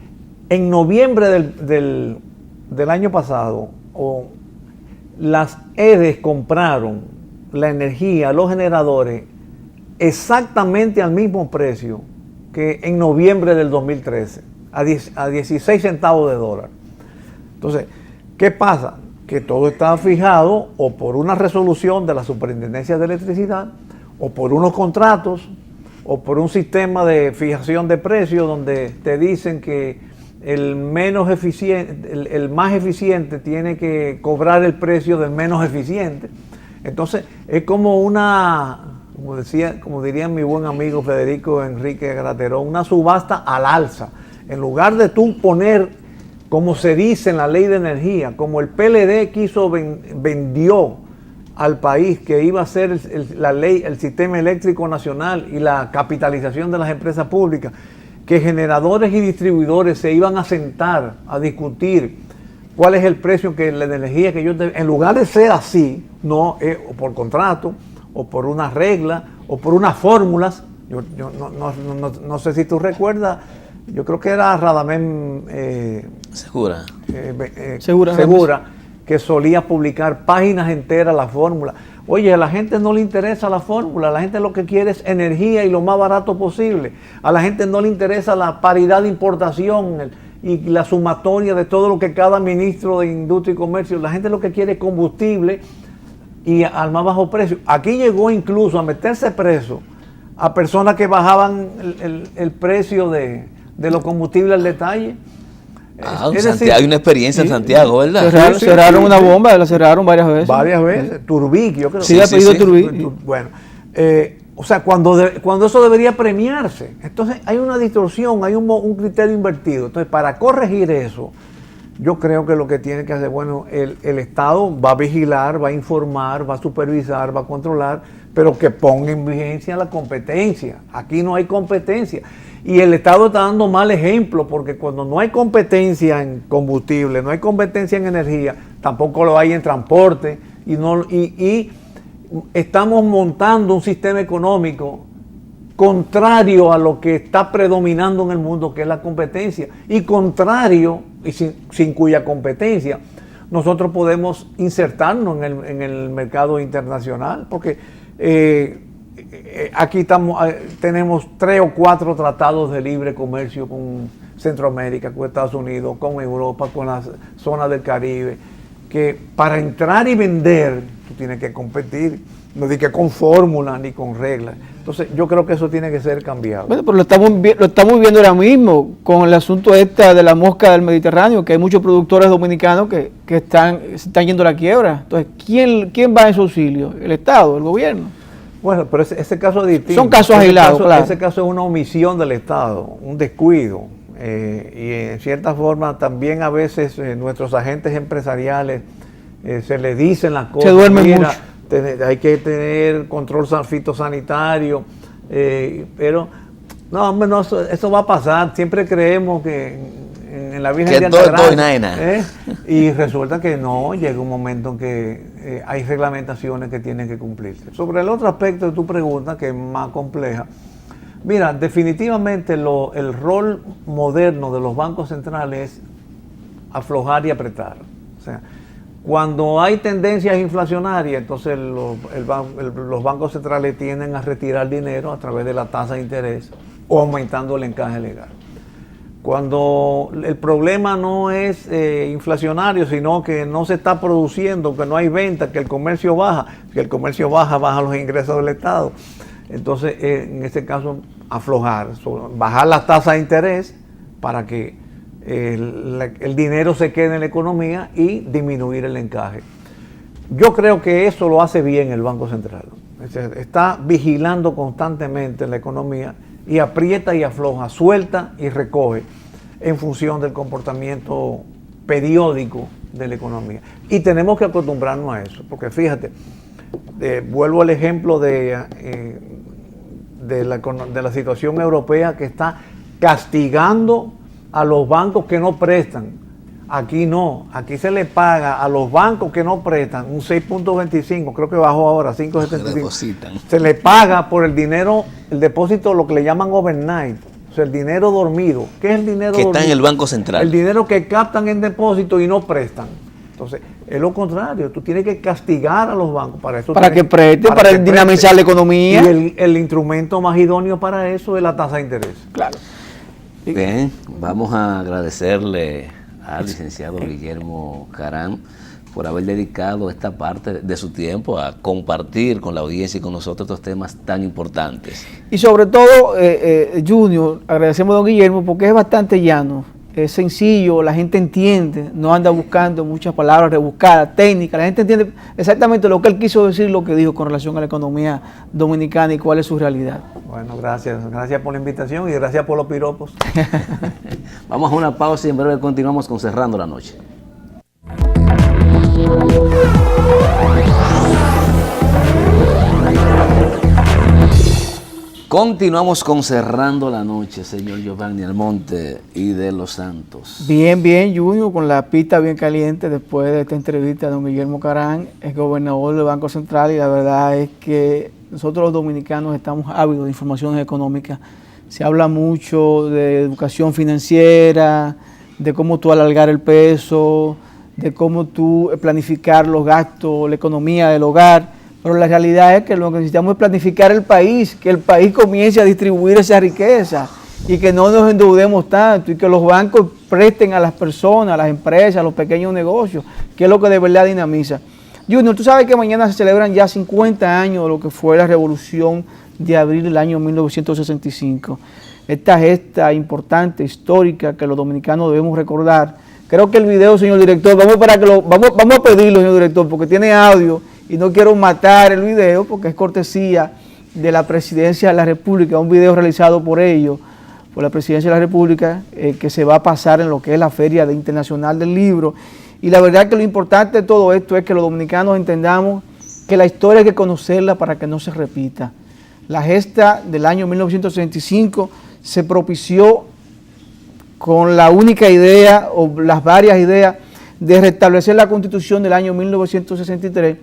C: en noviembre del año pasado, las EDES compraron la energía, los generadores, exactamente al mismo precio que en noviembre del 2013, a 16 centavos de dólar. Entonces, ¿qué pasa? Que todo está fijado o por una resolución de la Superintendencia de Electricidad, o por unos contratos, o por un sistema de fijación de precios donde te dicen que el más eficiente tiene que cobrar el precio del menos eficiente. Entonces, es como como diría mi buen amigo Federico Enrique Graterón, una subasta al alza. En lugar de tú poner, como se dice en la ley de energía, como el PLD vendió al país que iba a ser la ley, el sistema eléctrico nacional y la capitalización de las empresas públicas, que generadores y distribuidores se iban a sentar a discutir cuál es el precio que la energía que en lugar de ser así, no o por contrato, o por una regla, o por unas fórmulas. Yo no sé si tú recuerdas, yo creo que era Radamés Segura, que solía publicar páginas enteras la fórmula. Oye, a la gente no le interesa la fórmula, a la gente lo que quiere es energía y lo más barato posible. A la gente no le interesa la paridad de importación y la sumatoria de todo lo que cada ministro de Industria y Comercio, la gente lo que quiere es combustible y al más bajo precio. Aquí llegó incluso a meterse preso a personas que bajaban el precio de los combustibles al detalle.
A: Hay una experiencia en Santiago, ¿verdad?
B: Cerraron una bomba, la cerraron varias veces.
C: Varias veces. Turbic, yo creo.
B: Sí, ha pedido Turbic.
C: Bueno, o sea, cuando eso debería premiarse. Entonces hay una distorsión, hay un criterio invertido. Entonces, para corregir eso, yo creo que lo que tiene que hacer, bueno, el Estado va a vigilar, va a informar, va a supervisar, va a controlar, pero que ponga en vigencia la competencia. Aquí no hay competencia. Y el Estado está dando mal ejemplo, porque cuando no hay competencia en combustible, no hay competencia en energía, tampoco lo hay en transporte, y estamos montando un sistema económico contrario a lo que está predominando en el mundo, que es la competencia, y contrario, y sin cuya competencia nosotros podemos insertarnos en el mercado internacional, porque aquí tenemos 3 o 4 tratados de libre comercio con Centroamérica, con Estados Unidos, con Europa, con la zona del Caribe, que para entrar y vender tú tienes que competir, no di que con fórmulas ni con reglas. Entonces yo creo que eso tiene que ser cambiado.
B: Bueno, pero lo estamos viendo ahora mismo con el asunto de la mosca del Mediterráneo, que hay muchos productores dominicanos que se están yendo a la quiebra. Entonces, ¿quién va en su auxilio? ¿El Estado, el gobierno?
C: Bueno, pero ese caso es distinto.
B: Son casos aislados, claro.
C: Ese caso es una omisión del Estado, un descuido. Y en cierta forma también a veces nuestros agentes empresariales se les dicen las cosas.
B: Se duermen mucho.
C: Hay que tener control fitosanitario, pero no, hombre, no, eso va a pasar. Siempre creemos que en la Virgen de Altagracia, y resulta que no, llega un momento en que hay reglamentaciones que tienen que cumplirse. Sobre el otro aspecto de tu pregunta, que es más compleja, mira, definitivamente el rol moderno de los bancos centrales es aflojar y apretar. O sea, cuando hay tendencias inflacionarias, entonces los bancos centrales tienden a retirar dinero a través de la tasa de interés o aumentando el encaje legal. Cuando el problema no es inflacionario, sino que no se está produciendo, que no hay venta, que el comercio baja, baja los ingresos del Estado. Entonces, en este caso, aflojar, bajar las tasas de interés para que el dinero se quede en la economía y disminuir el encaje. Yo creo que eso lo hace bien el Banco Central. Está vigilando constantemente la economía y aprieta y afloja, suelta y recoge en función del comportamiento periódico de la economía. Y tenemos que acostumbrarnos a eso, porque fíjate, vuelvo al ejemplo de la situación europea, que está castigando a los bancos que no prestan. Aquí no, aquí se le paga a los bancos que no prestan un 6.25, creo que bajó ahora, 5.75. Se le paga por el dinero, el depósito, lo que le llaman overnight, o sea, el dinero dormido. ¿Qué es el dinero dormido?
A: Que está en el Banco Central.
C: El dinero que captan en depósito y no prestan. Entonces, es lo contrario, tú tienes que castigar a los bancos para eso.
B: Para que presten, para dinamizar la economía.
C: Y el instrumento más idóneo para eso es la tasa de interés.
B: Claro.
A: Bien, vamos a agradecerle al licenciado Guillermo Caram por haber dedicado esta parte de su tiempo a compartir con la audiencia y con nosotros estos temas tan importantes.
B: Y sobre todo, Junior, agradecemos a don Guillermo porque es bastante llano, es sencillo, la gente entiende, no anda buscando muchas palabras rebuscadas, técnicas, la gente entiende exactamente lo que él quiso decir, lo que dijo con relación a la economía dominicana y cuál es su realidad.
C: Bueno, gracias por la invitación y gracias por los piropos.
A: Vamos a una pausa y en breve continuamos con Cerrando la Noche. Continuamos con Cerrando la Noche, señor Giovanni Almonte y de los Santos.
B: Bien, Junior, con la pista bien caliente después de esta entrevista de don Guillermo Caram, es gobernador del Banco Central, y la verdad es que nosotros los dominicanos estamos ávidos de informaciones económicas. Se habla mucho de educación financiera, de cómo tú alargar el peso, de cómo tú planificar los gastos, la economía del hogar. Pero la realidad es que lo que necesitamos es planificar el país, que el país comience a distribuir esa riqueza y que no nos endeudemos tanto y que los bancos presten a las personas, a las empresas, a los pequeños negocios, que es lo que de verdad dinamiza. Junior, tú sabes que mañana se celebran ya 50 años de lo que fue la revolución de abril del año 1965. Esta gesta importante, histórica, que los dominicanos debemos recordar. Creo que el video, señor director, vamos a pedirlo, señor director, porque tiene audio. Y no quiero matar el video porque es cortesía de la Presidencia de la República, un video realizado por ellos, por la Presidencia de la República, que se va a pasar en lo que es la Feria Internacional del Libro. Y la verdad que lo importante de todo esto es que los dominicanos entendamos que la historia hay que conocerla para que no se repita. La gesta del año 1965 se propició con la única idea, o las varias ideas, de restablecer la Constitución del año 1963,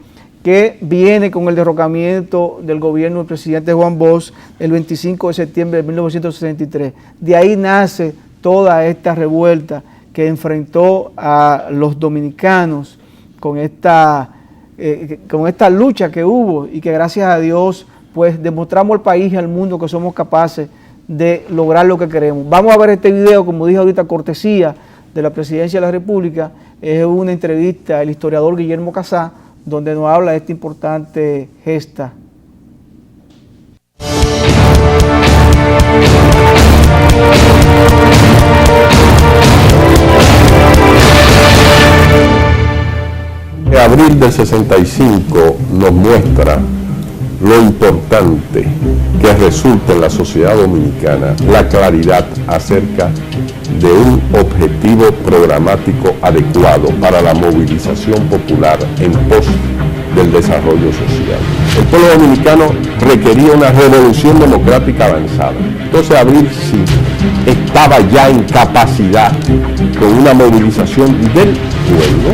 B: que viene con el derrocamiento del gobierno del presidente Juan Bosch el 25 de septiembre de 1963. De ahí nace toda esta revuelta que enfrentó a los dominicanos esta lucha que hubo y que gracias a Dios pues demostramos al país y al mundo que somos capaces de lograr lo que queremos. Vamos a ver este video, como dije ahorita, cortesía de la Presidencia de la República. Es una entrevista al historiador Guillermo Casá, donde nos habla de esta importante gesta.
D: Abril del 65 nos muestra lo importante que resulta en la sociedad dominicana la claridad acerca de un objetivo programático adecuado para la movilización popular en pos del desarrollo social. El pueblo dominicano requería una revolución democrática avanzada. Entonces Abril sí estaba ya en capacidad con una movilización del pueblo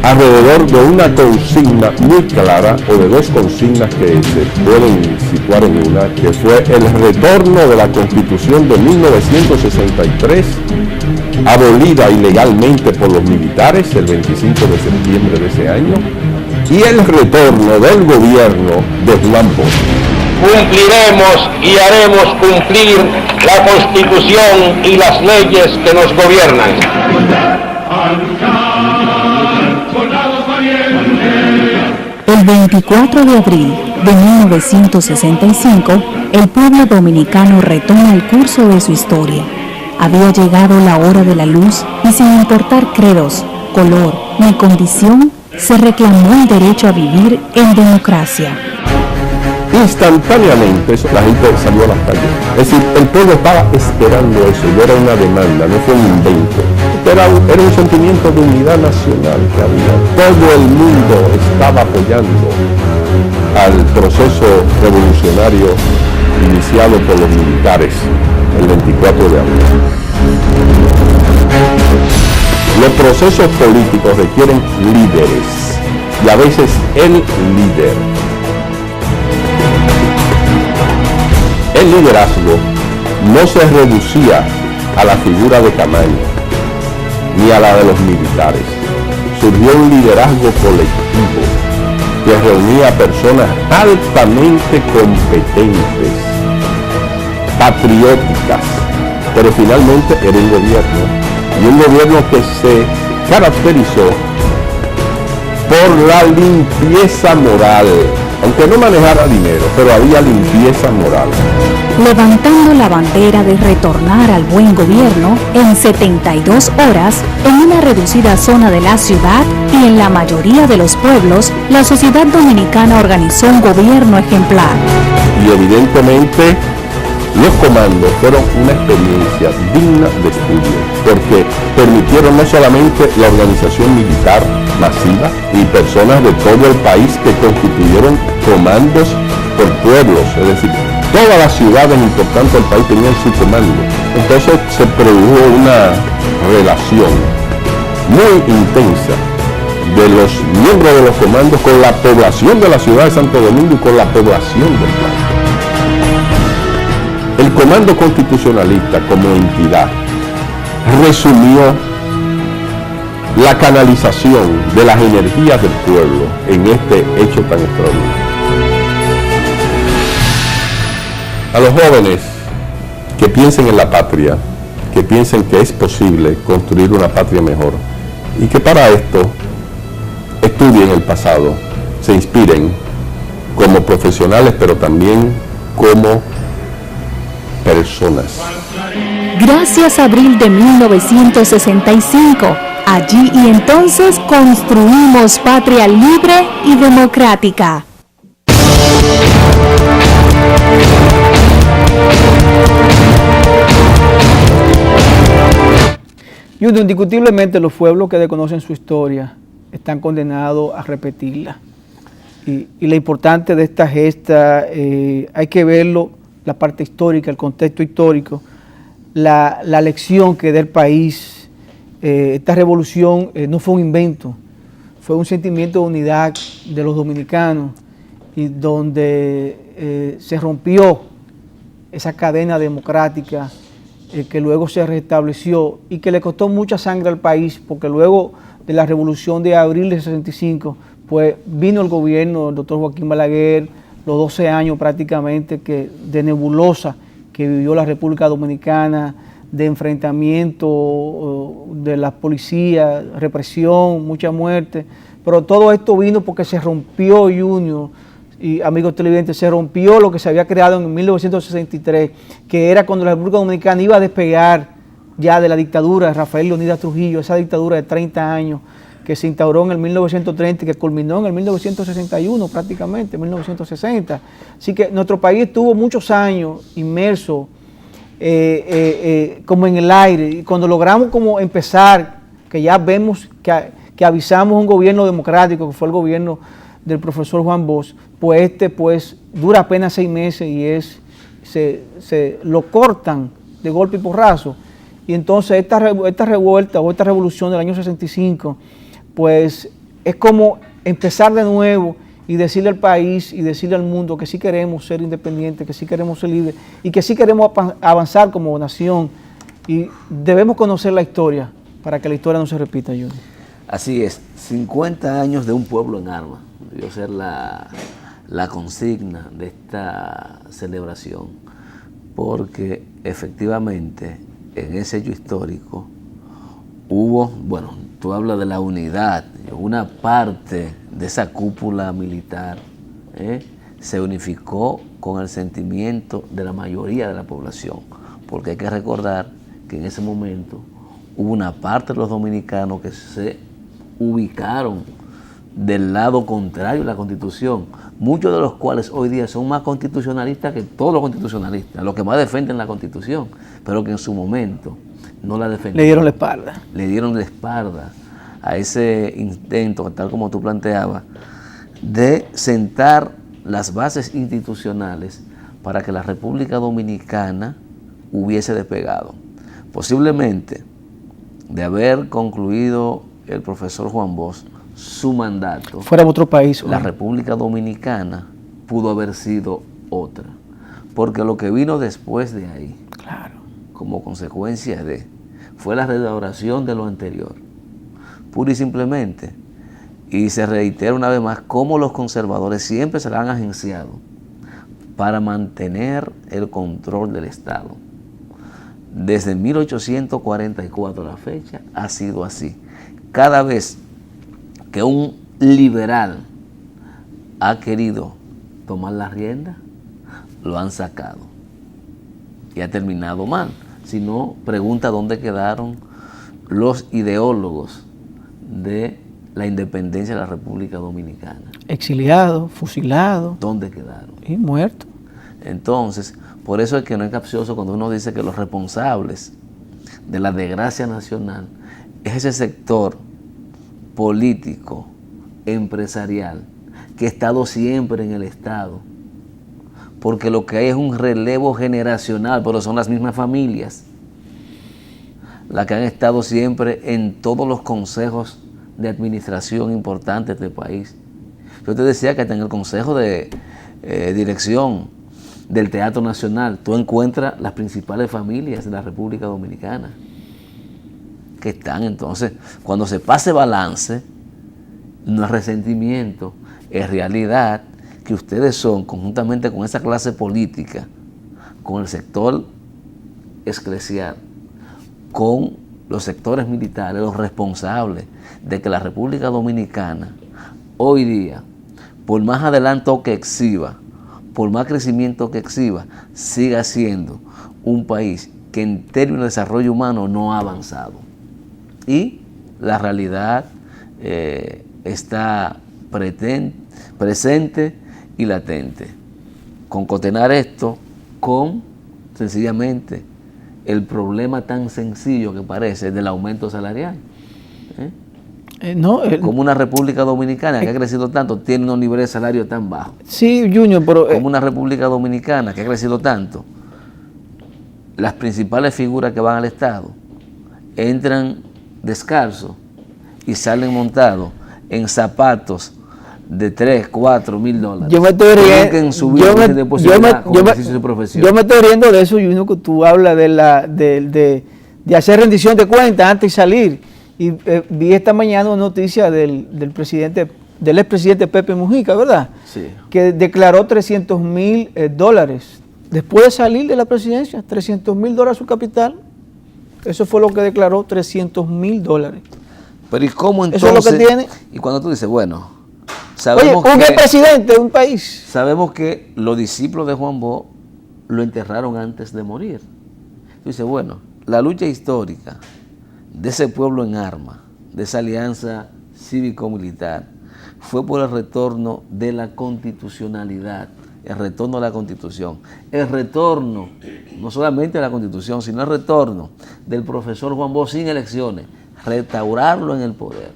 D: alrededor de una consigna muy clara, o de dos consignas que se pueden situar en una, que fue el retorno de la Constitución de 1963, abolida ilegalmente por los militares el 25 de septiembre de ese año, y el retorno del gobierno de Juan Bosch.
E: Cumpliremos y haremos cumplir la Constitución y las leyes que nos gobiernan.
F: El 24 de abril de 1965, el pueblo dominicano retoma el curso de su historia. Había llegado la hora de la luz y sin importar credos, color ni condición, se reclamó el derecho a vivir en democracia.
D: Instantáneamente la gente salió a las calles. Es decir, el pueblo estaba esperando eso, y era una demanda, no fue un invento. Era un sentimiento de unidad nacional que había. Todo el mundo estaba apoyando al proceso revolucionario iniciado por los militares el 24 de abril. Los procesos políticos requieren líderes, y a veces el líder. El liderazgo no se reducía a la figura de Camaño ni a la de los militares. Surgió un liderazgo colectivo que reunía a personas altamente competentes, patrióticas, pero finalmente era un gobierno, y un gobierno que se caracterizó por la limpieza moral, aunque no manejara dinero, pero había limpieza moral.
F: Levantando la bandera de retornar al buen gobierno, en 72 horas, en una reducida zona de la ciudad y en la mayoría de los pueblos, la sociedad dominicana organizó un gobierno ejemplar.
D: Y evidentemente, los comandos fueron una experiencia digna de estudio, porque permitieron no solamente la organización militar masiva y personas de todo el país que constituyeron comandos por pueblos, es decir, todas las ciudades importantes del país tenían su comando. Entonces se produjo una relación muy intensa de los miembros de los comandos con la población de la ciudad de Santo Domingo y con la población del país. El Comando Constitucionalista como entidad resumió la canalización de las energías del pueblo en este hecho tan extraordinario. A los jóvenes que piensen en la patria, que piensen que es posible construir una patria mejor y que para esto estudien el pasado, se inspiren como profesionales, pero también como personas.
F: Gracias a abril de 1965, allí y entonces construimos patria libre y democrática.
B: Y indiscutiblemente los pueblos que desconocen su historia están condenados a repetirla. Y lo importante de esta gesta, hay que verlo, la parte histórica, el contexto histórico, la lección que da el país. Esta revolución no fue un invento, fue un sentimiento de unidad de los dominicanos, y donde se rompió esa cadena democrática que luego se restableció y que le costó mucha sangre al país, porque luego de la revolución de abril de 65, pues vino el gobierno del doctor Joaquín Balaguer, los 12 años prácticamente de nebulosa que vivió la República Dominicana, de enfrentamiento de la policía, represión, mucha muerte, pero todo esto vino porque se rompió, Junior y amigos televidentes, se rompió lo que se había creado en 1963, que era cuando la República Dominicana iba a despegar ya de la dictadura de Rafael Leónidas Trujillo, esa dictadura de 30 años que se instauró en el 1930 y que culminó en el 1961 prácticamente, 1960. Así que nuestro país estuvo muchos años inmerso como en el aire, y cuando logramos como empezar, que ya vemos que avisamos un gobierno democrático, que fue el gobierno del profesor Juan Bosch, pues dura apenas 6 meses y se lo cortan de golpe y porrazo. Y entonces esta revuelta o esta revolución del año 65, pues es como empezar de nuevo y decirle al país y decirle al mundo que sí queremos ser independientes, que sí queremos ser libres y que sí queremos avanzar como nación. Y debemos conocer la historia para que la historia no se repita, Junior.
A: Así es, 50 años de un pueblo en armas, debió ser la consigna de esta celebración, porque efectivamente en ese hecho histórico hubo, bueno, tú hablas de la unidad, una parte de esa cúpula militar se unificó con el sentimiento de la mayoría de la población, porque hay que recordar que en ese momento hubo una parte de los dominicanos que se ubicaron del lado contrario de la Constitución, muchos de los cuales hoy día son más constitucionalistas que todos los constitucionalistas, los que más defienden la Constitución, pero que en su momento no la defendieron.
B: Le dieron la espalda.
A: Le dieron la espalda a ese intento, tal como tú planteabas, de sentar las bases institucionales para que la República Dominicana hubiese despegado. Posiblemente, de haber concluido el profesor Juan Bosch su mandato,
B: fuera de otro país,
A: la República Dominicana pudo haber sido otra, porque lo que vino después de ahí,
B: claro,
A: como consecuencia fue la restauración de lo anterior, pura y simplemente. Y se reitera una vez más cómo los conservadores siempre se la han agenciado para mantener el control del Estado. Desde 1844 a la fecha ha sido así. Cada vez que un liberal ha querido tomar la rienda, lo han sacado y ha terminado mal. Si no, pregunta dónde quedaron los ideólogos de la independencia de la República Dominicana.
B: Exiliados, fusilados.
A: ¿Dónde quedaron?
B: Y muertos.
A: Entonces, por eso es que no es capcioso cuando uno dice que los responsables de la desgracia nacional es ese sector político, empresarial, que ha estado siempre en el Estado. Porque lo que hay es un relevo generacional, pero son las mismas familias las que han estado siempre en todos los consejos de administración importantes del país. Yo te decía que hasta en el consejo de dirección del Teatro Nacional tú encuentras las principales familias de la República Dominicana que están. Entonces, cuando se pase balance, no es resentimiento, es realidad que ustedes son, conjuntamente con esa clase política, con el sector eclesial, con los sectores militares, los responsables de que la República Dominicana hoy día, por más adelanto que exhiba, por más crecimiento que exhiba, siga siendo un país que en términos de desarrollo humano no ha avanzado. Y la realidad está presente y latente. Concatenar esto con, sencillamente, el problema tan sencillo que parece del aumento salarial. Como una República Dominicana que ha crecido tanto, tiene unos niveles de salario tan bajos.
B: Sí, Junior, pero...
A: Como una República Dominicana que ha crecido tanto, las principales figuras que van al Estado entran descalzos y salen montados en zapatos de 3, 4 mil dólares.
B: Yo me estoy riendo. Yo me estoy riendo de eso, Junior, que tú hablas de hacer rendición de cuentas antes de salir. Y vi esta mañana una noticia del expresidente Pepe Mujica, ¿verdad?
A: Sí.
B: Que declaró $300,000 después de salir de la presidencia, $300,000 su capital. Eso fue lo que declaró, $300,000.
A: Pero ¿y cómo entonces?
B: Eso es lo que tiene.
A: Y cuando tú dices, bueno,
B: Oye,
A: sabemos
B: un
A: que
B: expresidente de un país.
A: sabemos que los discípulos de Juan Bosch lo enterraron antes de morir. Tú dices, bueno, la lucha histórica de ese pueblo en armas, de esa alianza cívico-militar, fue por el retorno de la constitucionalidad, el retorno a la Constitución, el retorno, no solamente a la Constitución, sino el retorno del profesor Juan Bosch sin elecciones, restaurarlo en el poder,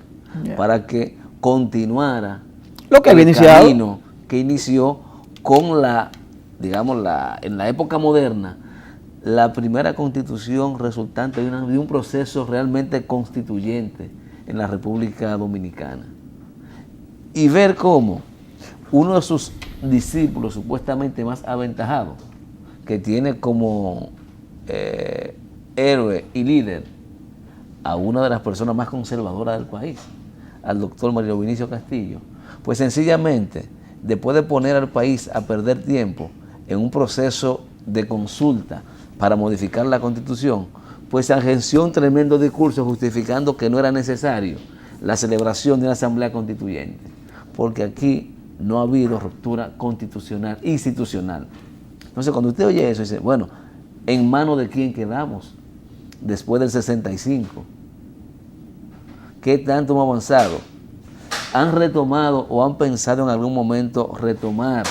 A: para que continuara
B: Lo que había
A: el
B: iniciado.
A: camino que inició con la, digamos, en la época moderna, la primera constitución resultante de un proceso realmente constituyente en la República Dominicana. Y ver cómo uno de sus discípulos supuestamente más aventajados, que tiene como héroe y líder a una de las personas más conservadoras del país, al doctor Mario Vinicio Castillo, pues sencillamente, después de poner al país a perder tiempo en un proceso de consulta para modificar la Constitución, pues se agenció un tremendo discurso justificando que no era necesario la celebración de una asamblea constituyente, porque aquí no ha habido ruptura constitucional, institucional. Entonces, cuando usted oye eso, dice, bueno, ¿en manos de quién quedamos después del 65? ¿Qué tanto hemos avanzado? ¿Han retomado o han pensado en algún momento retomar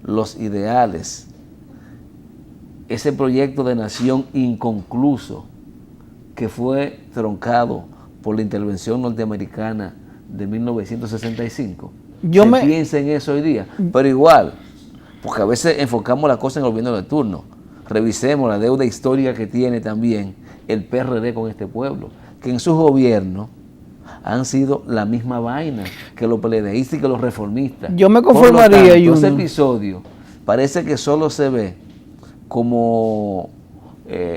A: los ideales, ese proyecto de nación inconcluso que fue troncado por la intervención norteamericana de 1965? Piensa en eso hoy día, pero igual, porque a veces enfocamos la cosa en el gobierno de turno. Revisemos la deuda histórica que tiene también el PRD con este pueblo, que en sus gobiernos han sido la misma vaina que los PLDistas y que los reformistas.
B: Yo me conformaría,
A: Junior. Ese episodio parece que solo se ve como,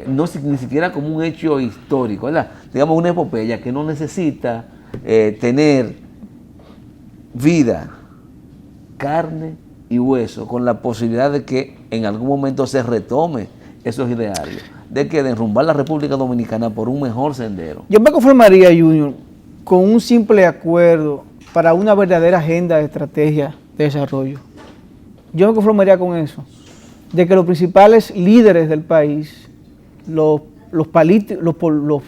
A: ni siquiera como un hecho histórico, ¿verdad? Digamos una epopeya que no necesita tener vida, carne y hueso, con la posibilidad de que en algún momento se retome esos idearios, de que derrumbar la República Dominicana por un mejor sendero.
B: Yo me conformaría, Junior, con un simple acuerdo para una verdadera agenda de estrategia de desarrollo. Yo me conformaría con eso, de que los principales líderes del país, los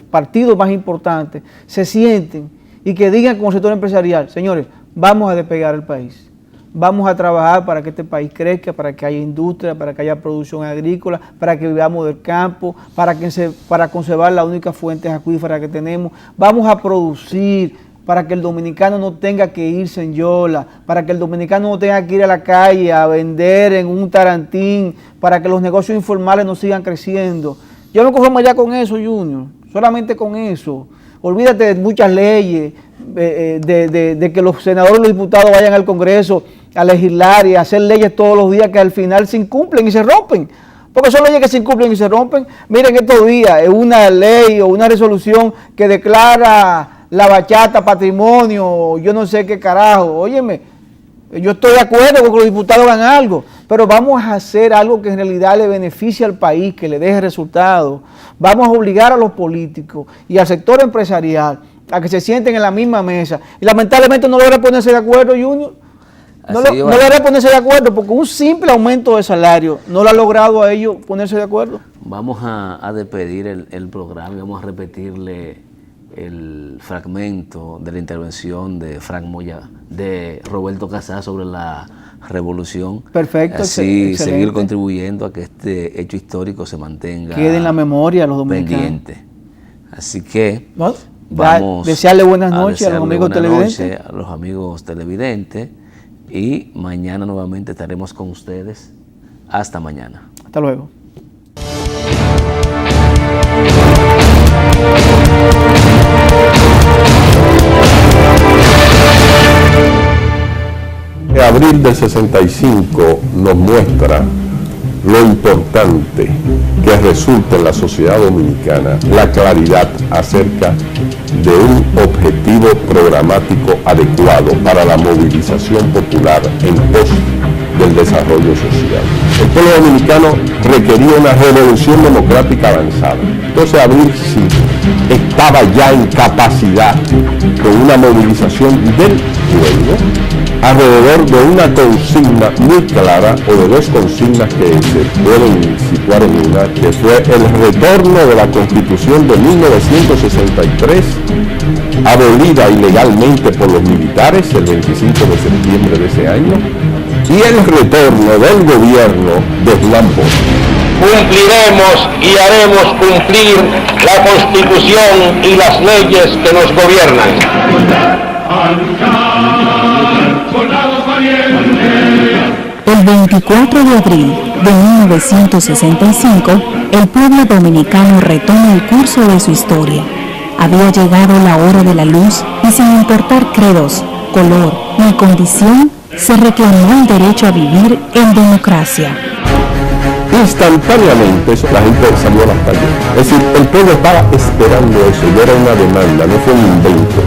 B: partidos más importantes, se sienten y que digan como sector empresarial, señores, vamos a despegar el país. Vamos a trabajar para que este país crezca, para que haya industria, para que haya producción agrícola, para que vivamos del campo, para conservar la única fuente acuífera que tenemos. Vamos a producir para que el dominicano no tenga que irse en yola, para que el dominicano no tenga que ir a la calle a vender en un tarantín, para que los negocios informales no sigan creciendo. Yo me conformaría con eso, Junior, solamente con eso. Olvídate de muchas leyes, de que los senadores y los diputados vayan al Congreso a legislar y a hacer leyes todos los días que al final se incumplen y se rompen. Porque son leyes que se incumplen y se rompen. Miren estos días, una ley o una resolución que declara la bachata patrimonio, yo no sé qué carajo. Óyeme, yo estoy de acuerdo con que los diputados hagan algo, pero vamos a hacer algo que en realidad le beneficie al país, que le deje resultados. Vamos a obligar a los políticos y al sector empresarial a que se sienten en la misma mesa. Y lamentablemente no logra ponerse de acuerdo, Junior. No logra ponerse de acuerdo porque un simple aumento de salario no lo ha logrado a ellos ponerse de acuerdo.
A: Vamos a despedir el programa y vamos a repetirle el fragmento de la intervención de Frank Moya, de Roberto Casá sobre la revolución.
B: Perfecto.
A: Así seguir contribuyendo a que este hecho histórico se mantenga,
B: quede en la memoria de los dominicanos,
A: pendiente. Así que
B: ¿no?
A: Vamos
B: desearle buenas noches a los amigos televidentes.
A: A los amigos televidentes. Y mañana nuevamente estaremos con ustedes. Hasta mañana.
B: Hasta luego.
D: Abril del 65 nos muestra lo importante que resulta en la sociedad dominicana la claridad acerca de un objetivo programático adecuado para la movilización popular en pos del desarrollo social. El pueblo dominicano requería una revolución democrática avanzada. Entonces Abril sí estaba ya en capacidad con una movilización del pueblo alrededor de una consigna muy clara, o de dos consignas que se pueden situar en una, que fue el retorno de la Constitución de 1963, abolida ilegalmente por los militares el 25 de septiembre de ese año, y el retorno del gobierno de Juan Bosch.
E: Cumpliremos y haremos cumplir la Constitución y las leyes que nos gobiernan.
F: El 24 de abril de 1965, el pueblo dominicano retoma el curso de su historia. Había llegado la hora de la luz y, sin importar credos, color ni condición, se reclamó el derecho a vivir en democracia.
D: Instantáneamente la gente salió a las calles. Es decir, el pueblo estaba esperando eso, y era una demanda, no fue un invento.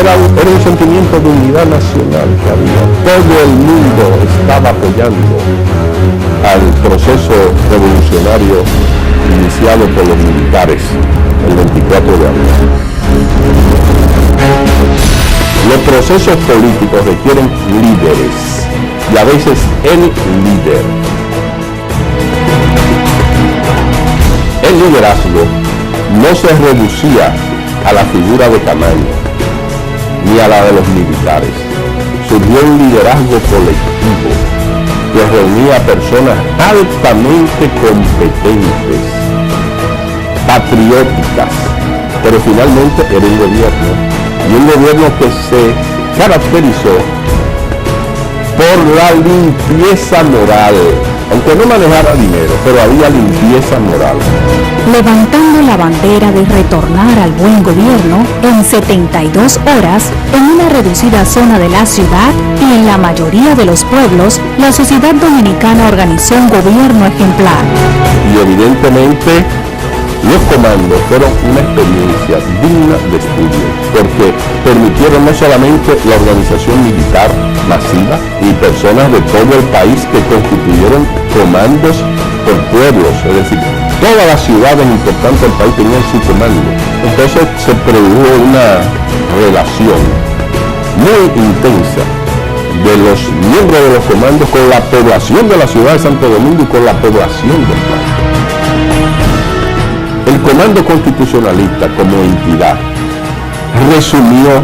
D: Era un sentimiento de unidad nacional que había. Todo el mundo estaba apoyando al proceso revolucionario iniciado por los militares el 24 de abril. Los procesos políticos requieren líderes, y a veces el líder. El liderazgo no se reducía a la figura de Camaño ni a la de los militares. Surgió un liderazgo colectivo que reunía a personas altamente competentes, patrióticas, pero finalmente era un gobierno, y un gobierno que se caracterizó por la limpieza moral, aunque no manejara dinero, pero había limpieza moral.
F: Levantando la bandera de retornar al buen gobierno en 72 horas, en una reducida zona de la ciudad y en la mayoría de los pueblos, la sociedad dominicana organizó un gobierno ejemplar.
D: Y evidentemente los comandos fueron una experiencia digna de estudio, porque permitieron no solamente la organización militar masiva y personas de todo el país que constituyeron comandos por pueblos, es decir, todas las ciudades importantes del país tenían su comando. Entonces se produjo una relación muy intensa de los miembros de los comandos con la población de la ciudad de Santo Domingo y con la población del país. El Comando Constitucionalista como entidad resumió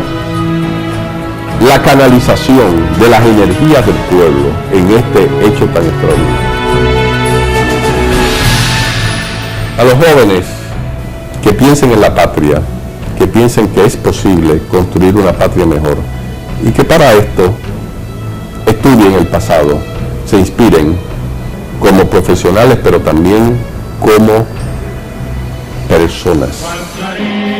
D: la canalización de las energías del pueblo en este hecho tan extraordinario. A los jóvenes que piensen en la patria, que piensen que es posible construir una patria mejor, y que para esto estudien el pasado, se inspiren como profesionales, pero también como personas.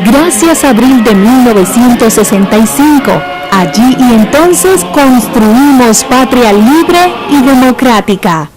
F: Gracias a abril de 1965, allí y entonces construimos patria libre y democrática.